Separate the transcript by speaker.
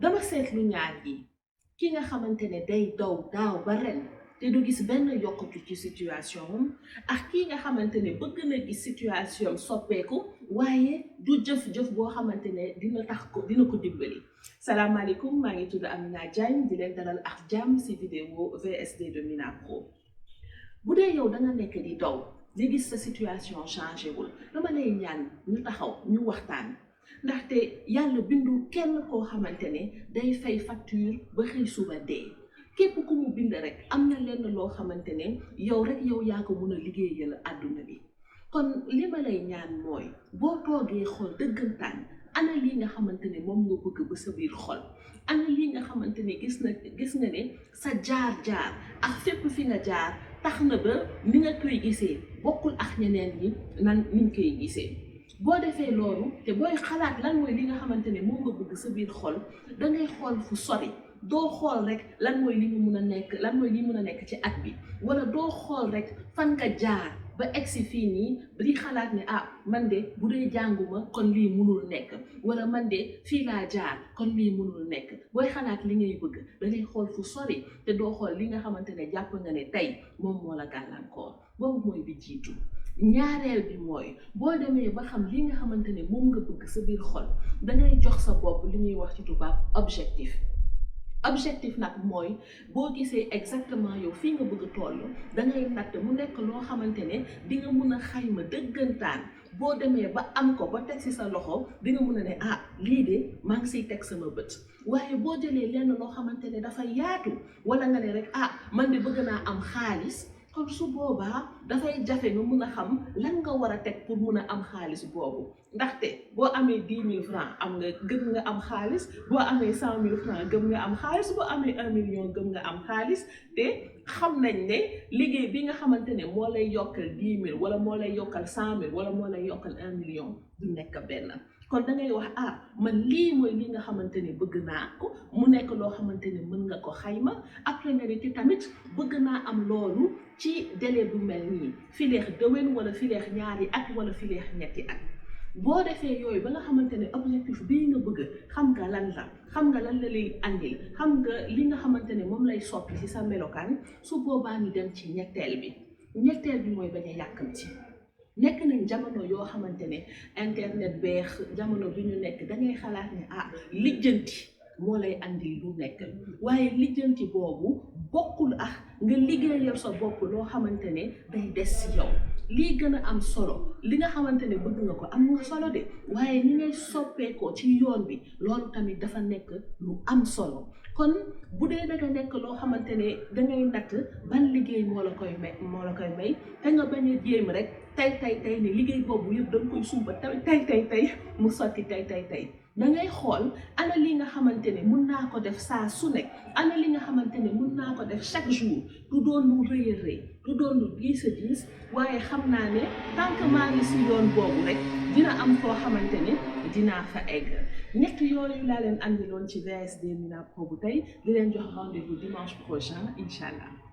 Speaker 1: dama seetlu ñaar yi ki nga xamante ne day daw daaw ba ren te du gis benn yokkute ci situation am ak kii nga xamante ne bëgg na gis situation soppeeku waaye du jëf-jëf boo xamante ne dina ko dimbali. salaamaaleykum, maa ngi tudd Amina Diagne di leen dalal ak jàmm si vidéo VSD de Mina Pro. bu dee yow da nga nekk di daw di gis sa situation changé wul dama lay ñaan ñu taxaw ñu waxtaan. ndaxte yàlla bindul kenn koo xamante ne day fay facture ba xëy suba dee képp ku mu bind rek am na lenn loo xamante ne yow rek yow yaa ko mun a liggéeyal àdduna bi. kon li ma lay ñaan mooy boo toogee xool dëggantaan ana lii nga xamante ne moom nga bëgg ba sa biir xol, ana lii nga xamante ne gis nga ne sa jaar-jaar ak fépp fi nga jaar tax na ba ni nga koy gisee bokkul ak ñeneen ñi niñ koy gisee. boo defee loolu te booy xalaat lan mooy li nga xamante ne moom nga bëgg sa biir xol, dangay xool fu sori. doo xool rek lan mooy li nga mun a nekk ci at bi, wala doo xool rek fan nga jaar ba egsi fii nii di xalaat ne man de bu dee jànguma kon lii munul nekk, wala man de fii laa jaar kon lii munul nekk. booy xalaat li ngay bëgg dangay xool fu sori te doo xool li nga xamante ne jàpp nga ne tey moom moo la gàllankoor. boobu mooy bi jiitu. ñaareel bi mooy boo demee ba xam li nga xamante ne moom nga bëgg sa biir xol, dangay jox sa bopp li ñuy wax ci tubaab objectif nag mooy boo gisee exactement yow fii nga bëgg a toll dangay natt mu nekk loo xamante ne di nga mun a xayma dëggantaan. boo demee ba am ko ba teg ci sa loxo di nga mun a ne lii de maa ngi siy teg sama bët. waaye boo jëlee lenn loo xamante ne dafa yaatu, wala nga ne rek man de bëgg naa am xaalis, kon su boobaa dafay jafe nga mun a xam lan nga war a teg pour mun a am xaalis boobu. ndaxte boo amee 10 000 francs gëm nga am xaalis, boo amee 100 000 francs gëm nga am xaalis, boo amee 1 million gëm nga am xaalis. te xam nañ ne liggéey bi nga xamante ne moo lay yokkal 10 000 wala moo lay yokkal 100 000 wala moo lay yokkal 1 million du nekk benn. kon da ngay wax man lii mooy li nga xamante ne bëgg naa ko, mu nekk loo xamante ne mën nga ko xayma. après nga ne ci tamit bëgg naa am loolu ci délai bu mel nii, fileex déwén wala fileex ñaari at wala fileex ñetti at. boo defee yooyu ba nga xamante ne objectif bii nga bëgg xam nga lan la lay andil, xam nga li nga xamante ne moom lay soppi ci sa melokaan. su boobaa ñu dem ci ñetteel bi mooy bañ a yàkkamti. nekk nañ jamono yoo xamante ne internet beex jamono bi ñu nekk dangay xalaat ne lijjanti moo lay andil lu nekk, waaye lijjanti boobu bokkul ak nga liggéeyal sa bopp loo xamante ne day des ci yow. lii gën a am solo, li nga xamante ne bëgg nga ko am nga solo de, waaye ni ngay soppeekoo ci yoon bi loolu tamit dafa nekk lu am solo. kon bu dee danga nekk loo xamante ne dangay natt ban liggéey moo la koy may te nga bañ a jéem rek tey ne liggéey boobu yëpp danga koy sumba tey mu sotti tey. dangay xool ana li nga xamante ne mun naa ko def saa su nekk, ana li nga xamante ne mun naa ko def chaque jour. du doon lu rëy a rëy, du doon lu diis a diis, waaye xam naa ne tant que maa ngi si yoon boobu rek dina am foo xamante ne dinaa fa egg. ñett yooyu laa leen andiloon ci VSD Mina Pro bu tey, di leen jox rendez-vous dimanche prochain incha allah.